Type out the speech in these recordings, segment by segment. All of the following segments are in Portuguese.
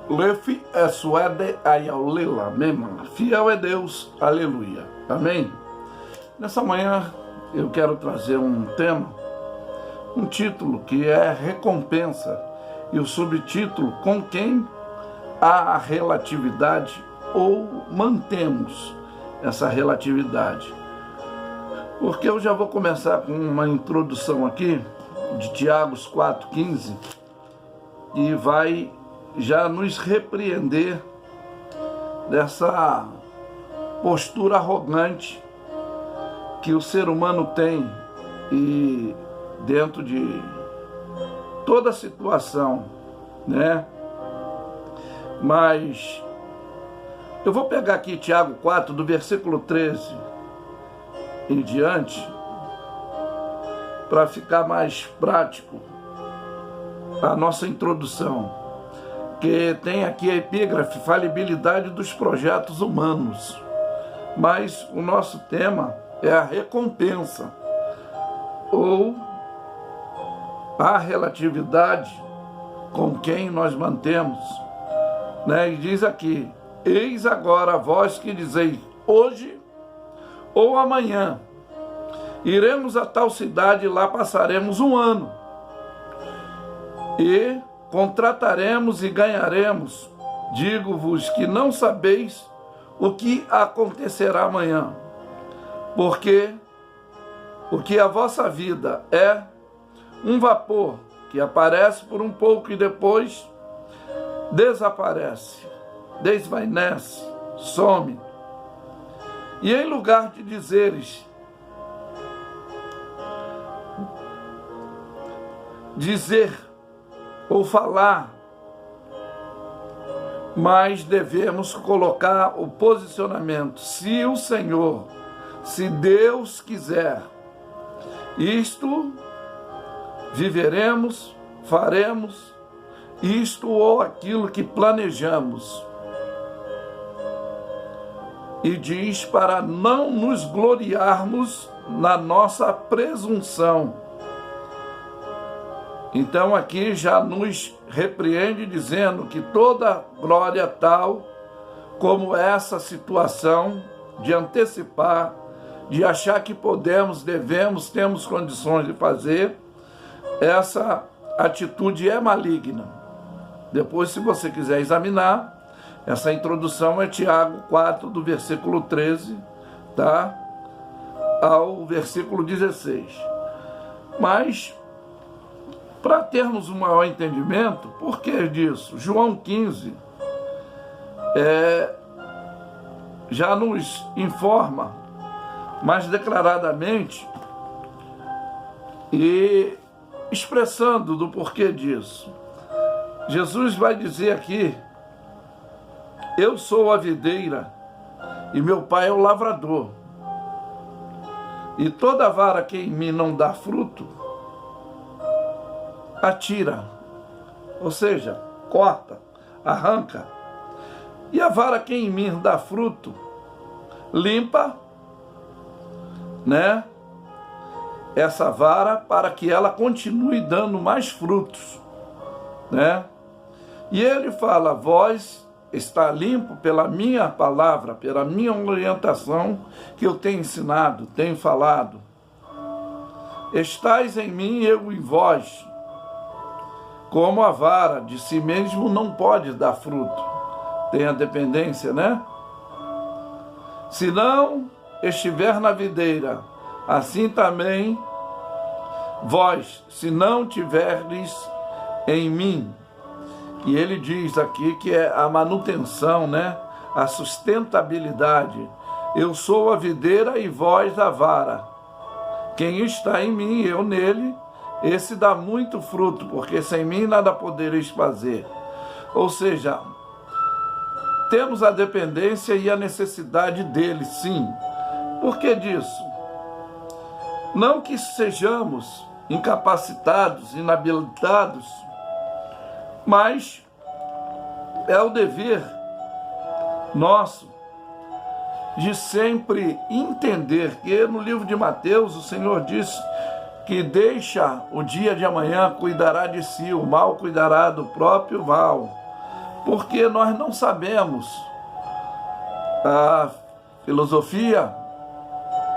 Lefi é suede ayaulela, mema. Fiel é Deus, aleluia. Amém? Nessa manhã eu quero trazer um tema, um título que é recompensa e o subtítulo com quem há a relatividade ou mantemos essa relatividade. Porque eu já vou começar com uma introdução aqui de Tiago 4,15 e vai já nos repreender dessa postura arrogante que o ser humano tem e dentro de toda a situação, né? Mas eu vou pegar aqui Tiago 4, do versículo 13 em diante, para ficar mais prático a nossa introdução, que tem aqui a epígrafe falibilidade dos projetos humanos, mas o nosso tema é a recompensa ou a relatividade com quem nós mantemos, né? E diz aqui: eis agora vós que dizeis, hoje ou amanhã iremos a tal cidade e lá passaremos um ano e contrataremos e ganharemos. Digo-vos que não sabeis o que acontecerá amanhã, porque a vossa vida é um vapor que aparece por um pouco e depois desaparece, desvanece, some. E em lugar de dizer ou falar, mas devemos colocar o posicionamento: se o Senhor, se Deus quiser, isto viveremos, faremos isto ou aquilo que planejamos. E diz para não nos gloriarmos na nossa presunção. Então aqui já nos repreende dizendo que toda glória tal como essa situação de antecipar, de achar que podemos, devemos, temos condições de fazer, essa atitude é maligna. Depois, se você quiser examinar, essa introdução é Tiago 4, do versículo 13, tá? Ao versículo 16. Mas, para termos um maior entendimento, por que disso? João 15 já nos informa mais declaradamente e expressando do porquê disso. Jesus vai dizer aqui: eu sou a videira e meu pai é o lavrador, e toda vara que em mim não dá fruto, atira, ou seja, corta, arranca, e a vara que em mim dá fruto, limpa, né? Essa vara para que ela continue dando mais frutos, né? E ele fala: vós está limpo pela minha palavra, pela minha orientação que eu tenho ensinado, tenho falado. Estais em mim, eu em vós. Como a vara de si mesmo não pode dar fruto, tem a dependência, né? Se não estiver na videira, assim também vós, se não tiverdes em mim. E ele diz aqui que é a manutenção, né? A sustentabilidade. Eu sou a videira e vós a vara. Quem está em mim, eu nele, esse dá muito fruto, porque sem mim nada podereis fazer. Ou seja, temos a dependência e a necessidade dele, sim. Por que disso? Não que sejamos incapacitados, inabilitados, mas é o dever nosso de sempre entender que no livro de Mateus o Senhor diz que deixa o dia de amanhã, cuidará de si, o mal cuidará do próprio mal. porque nós não sabemos. A filosofia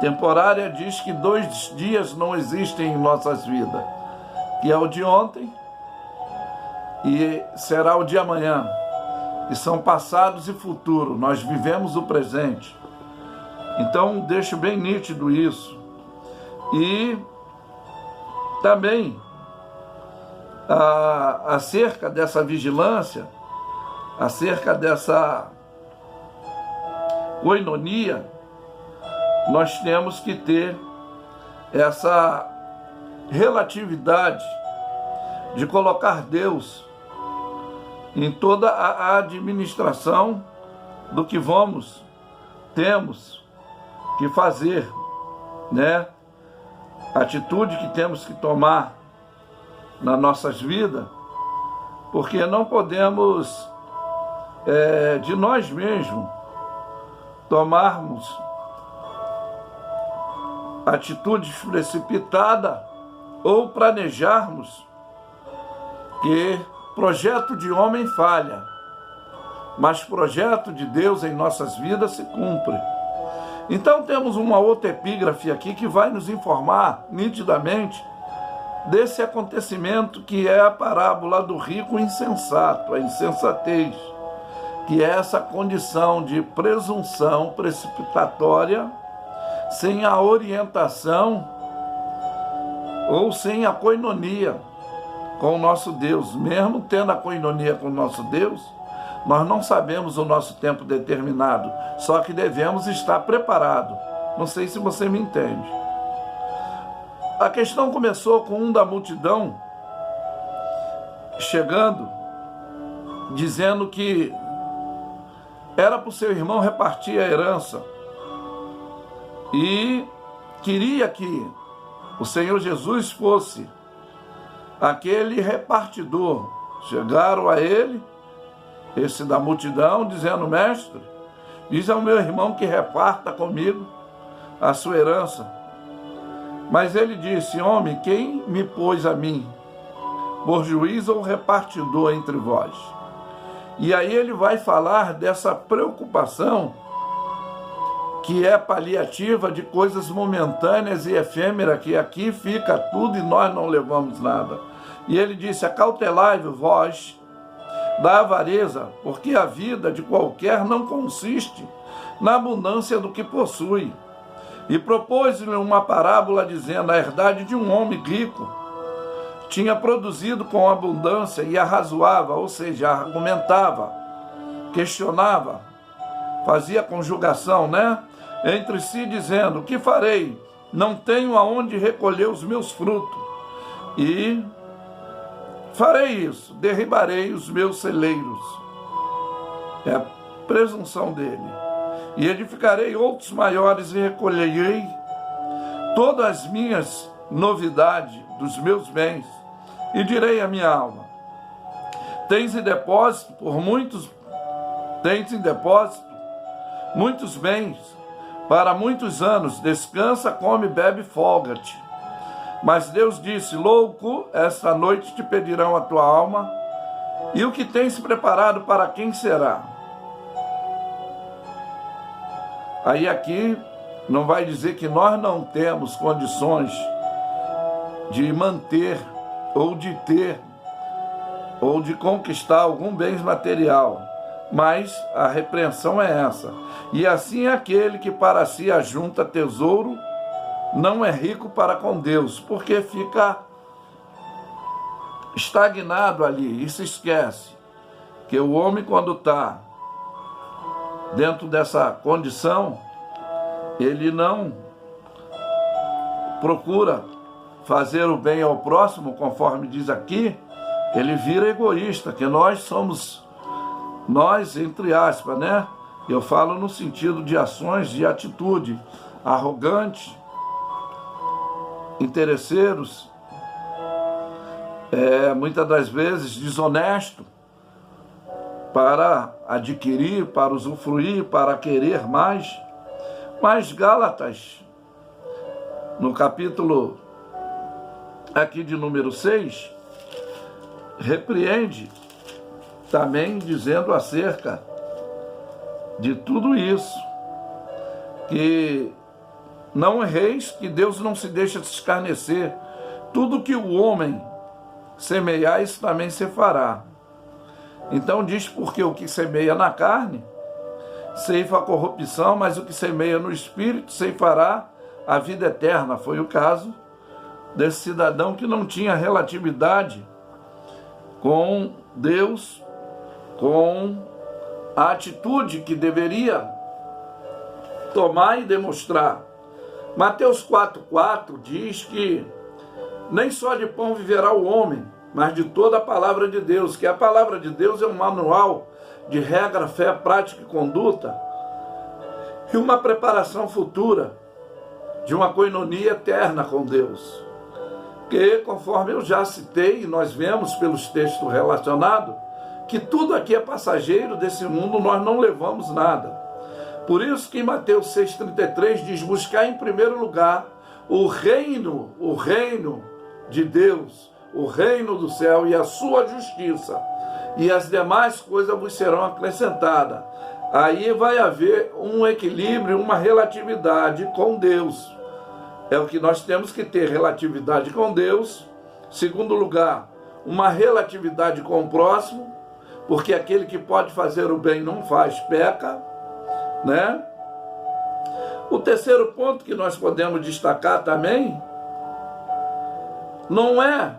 temporária diz que 2 dias não existem em nossas vidas, que é o de ontem e será o de amanhã, que são passados e futuro. Nós vivemos o presente. Então deixo bem nítido isso. E também acerca dessa vigilância, acerca dessa koinonia, nós temos que ter essa relatividade de colocar Deus em toda a administração do que temos que fazer, né? A atitude que temos que tomar nas nossas vidas, porque não podemos de nós mesmos tomarmos atitudes precipitadas ou planejarmos, que projeto de homem falha, mas projeto de Deus em nossas vidas se cumpre. Então temos uma outra epígrafe aqui que vai nos informar nitidamente desse acontecimento que é a parábola do rico insensato, a insensatez, que é essa condição de presunção precipitatória, sem a orientação ou sem a koinonia com o nosso Deus. Mesmo tendo a koinonia com o nosso Deus, nós não sabemos o nosso tempo determinado, só que devemos estar preparados. Não sei se você me entende. A questão começou com um da multidão chegando, dizendo que era para o seu irmão repartir a herança e queria que o Senhor Jesus fosse aquele repartidor. Chegaram a ele, esse da multidão, dizendo: mestre, diz ao meu irmão que reparta comigo a sua herança. Mas ele disse: homem, quem me pôs a mim por juiz ou repartidor entre vós? E aí ele vai falar dessa preocupação que é paliativa de coisas momentâneas e efêmeras, que aqui fica tudo e nós não levamos nada. E ele disse: acautelai-vos vós da avareza, porque a vida de qualquer não consiste na abundância do que possui. E propôs-lhe uma parábola dizendo: a herdade de um homem rico tinha produzido com abundância e arrazoava, ou seja, argumentava, questionava, fazia conjugação, né? Entre si, dizendo: que farei? Não tenho aonde recolher os meus frutos. E farei isso, derribarei os meus celeiros. É a presunção dele. E edificarei outros maiores e recolherei todas as minhas novidades dos meus bens. E direi à minha alma: tens em depósito muitos bens para muitos anos, descansa, come, bebe, folga-te. Mas Deus disse: louco, esta noite te pedirão a tua alma, e o que tens preparado para quem será? Aí aqui não vai dizer que nós não temos condições de manter, ou de ter, ou de conquistar algum bem material, mas a repreensão é essa. E assim é aquele que para si ajunta tesouro, não é rico para com Deus, porque fica estagnado ali e se esquece que o homem, quando está dentro dessa condição, ele não procura fazer o bem ao próximo, conforme diz aqui, ele vira egoísta, que nós somos, nós entre aspas, né? Eu falo no sentido de ações, de atitude, arrogante, interesseiros, muitas das vezes desonesto, para adquirir, para usufruir, para querer mais. Mas Gálatas, no capítulo aqui de número 6, repreende também dizendo acerca de tudo isso, que não erreis, que Deus não se deixa se escarnecer. Tudo que o homem semear, isso também se fará. Então diz, porque o que semeia na carne, ceifa a corrupção, mas o que semeia no Espírito, ceifará a vida eterna. Foi o caso desse cidadão que não tinha relatividade com Deus, com a atitude que deveria tomar e demonstrar. Mateus 4,4 diz que nem só de pão viverá o homem, mas de toda a palavra de Deus, que a palavra de Deus é um manual de regra, fé, prática e conduta, e uma preparação futura de uma coinonia eterna com Deus. Que, conforme eu já citei, e nós vemos pelos textos relacionados, que tudo aqui é passageiro desse mundo, nós não levamos nada. Por isso que em Mateus 6,33 diz, buscar em primeiro lugar o reino de Deus, o reino do céu e a sua justiça, e as demais coisas vos serão acrescentadas. Aí vai haver um equilíbrio, uma relatividade com Deus. É o que nós temos que ter, relatividade com Deus. Segundo lugar, uma relatividade com o próximo, porque aquele que pode fazer o bem não faz, peca, né? O terceiro ponto que nós podemos destacar também, não é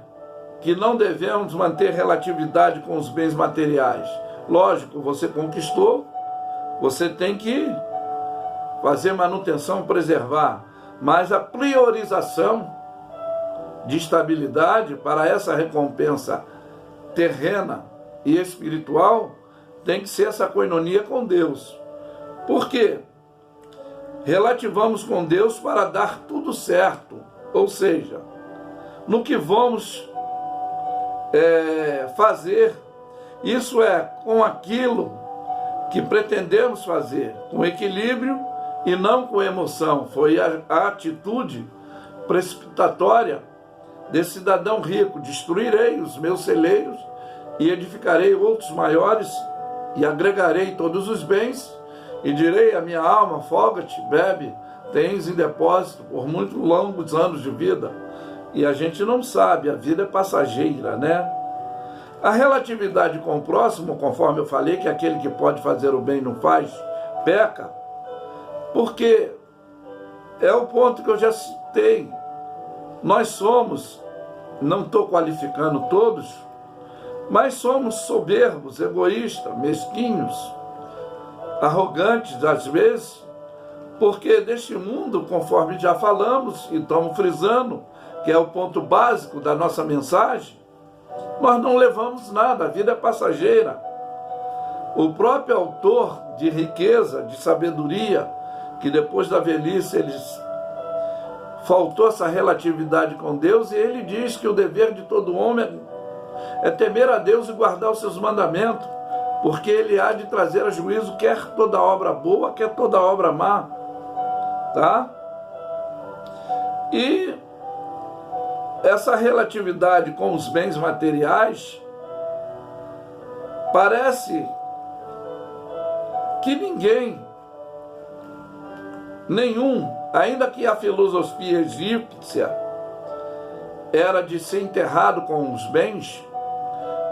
que não devemos manter relatividade com os bens materiais. Lógico, você conquistou, você tem que fazer manutenção, preservar, mas a priorização de estabilidade para essa recompensa terrena e espiritual tem que ser essa coinonia com Deus. Por quê? Relativamos com Deus para dar tudo certo, ou seja, no que vamos fazer, isso é, com aquilo que pretendemos fazer, com equilíbrio e não com emoção. Foi a atitude precipitatória desse cidadão rico: destruirei os meus celeiros e edificarei outros maiores, e agregarei todos os bens, e direi à minha alma, folga-te, bebe, tens em depósito por muitos longos anos de vida. E a gente não sabe, a vida é passageira, né? A relatividade com o próximo, conforme eu falei, que aquele que pode fazer o bem não faz, peca, porque é o ponto que eu já citei. Nós somos, não estou qualificando todos, mas somos soberbos, egoístas, mesquinhos, arrogantes às vezes, porque deste mundo, conforme já falamos e estamos frisando, que é o ponto básico da nossa mensagem, nós não levamos nada, a vida é passageira. O próprio autor de riqueza, de sabedoria, que depois da velhice faltou essa relatividade com Deus, e ele diz que o dever de todo homem é temer a Deus e guardar os seus mandamentos, porque ele há de trazer a juízo quer toda obra boa, quer toda obra má, tá? E essa relatividade com os bens materiais, parece que nenhum, ainda que a filosofia egípcia era de ser enterrado com os bens,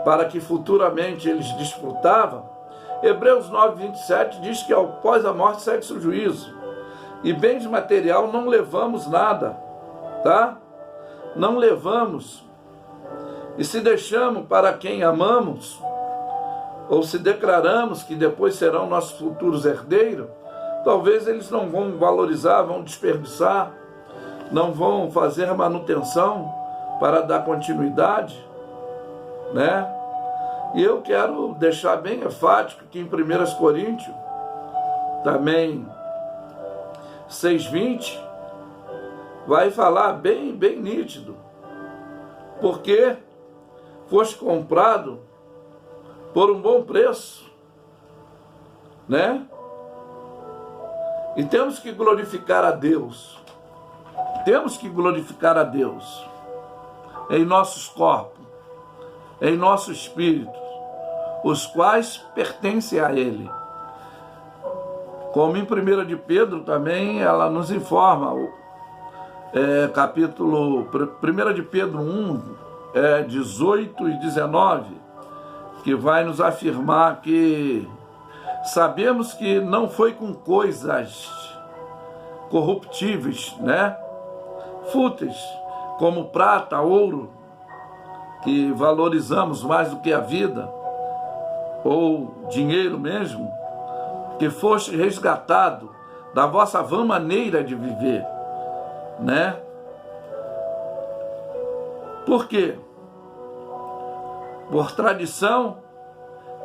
para que futuramente eles desfrutavam, Hebreus 9:27 diz que após a morte segue-se o juízo, e bens material não levamos nada, tá? Não levamos, e se deixamos para quem amamos, ou se declaramos que depois serão nossos futuros herdeiros, talvez eles não vão valorizar, vão desperdiçar, não vão fazer manutenção para dar continuidade, né? E eu quero deixar bem enfático que em 1 Coríntios, também 6:20, vai falar bem nítido, porque foste comprado por um bom preço, né? E temos que glorificar a Deus. Temos que glorificar a Deus em nossos corpos, em nosso espírito, os quais pertencem a ele. Como em 1 de Pedro também ela nos informa, capítulo 1 de Pedro 1, 18 e 19, que vai nos afirmar que sabemos que não foi com coisas corruptíveis, né? Fúteis, como prata, ouro, que valorizamos mais do que a vida, ou dinheiro mesmo, que foste resgatado da vossa vã maneira de viver, né? Por quê? Por tradição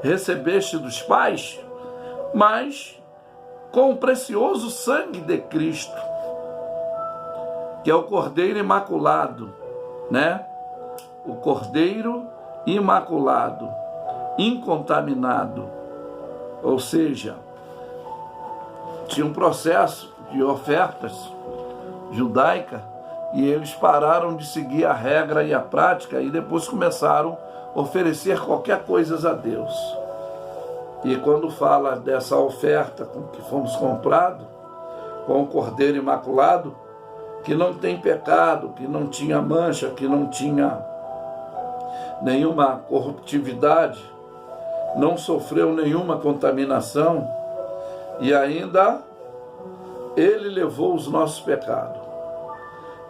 recebeste dos pais, mas com o precioso sangue de Cristo, que é o Cordeiro Imaculado, né? O Cordeiro Imaculado, incontaminado, ou seja, tinha um processo de ofertas judaica e eles pararam de seguir a regra e a prática e depois começaram a oferecer qualquer coisa a Deus. E quando fala dessa oferta com que fomos comprados, com o Cordeiro Imaculado, que não tem pecado, que não tinha mancha, que não tinha nenhuma corruptividade, não sofreu nenhuma contaminação, e ainda ele levou os nossos pecados.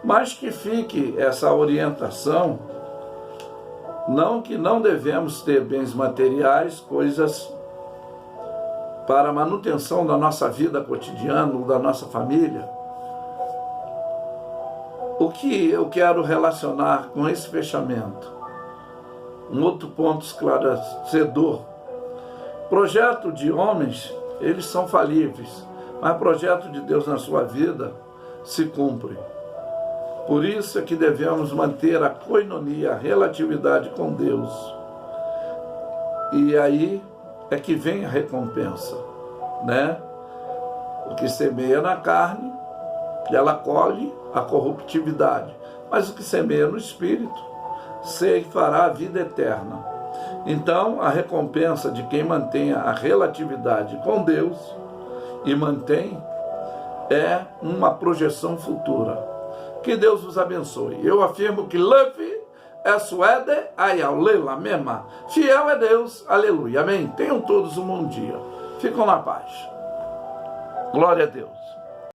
Mas que fique essa orientação, não que não devemos ter bens materiais, coisas para a manutenção da nossa vida cotidiana, da nossa família. O que eu quero relacionar com esse fechamento? Um outro ponto esclarecedor. Projeto de homens, eles são falíveis, mas projeto de Deus na sua vida se cumpre. Por isso é que devemos manter a coinonia, a relatividade com Deus. E aí é que vem a recompensa, né? O que semeia na carne, ela colhe a corruptividade, mas o que semeia no Espírito, ceifará a vida eterna. Então, a recompensa de quem mantém a relatividade com Deus e mantém é uma projeção futura. Que Deus os abençoe. Eu afirmo que Luffy é suede ayalela mesma. Fiel é Deus. Aleluia. Amém. Tenham todos um bom dia. Ficam na paz. Glória a Deus.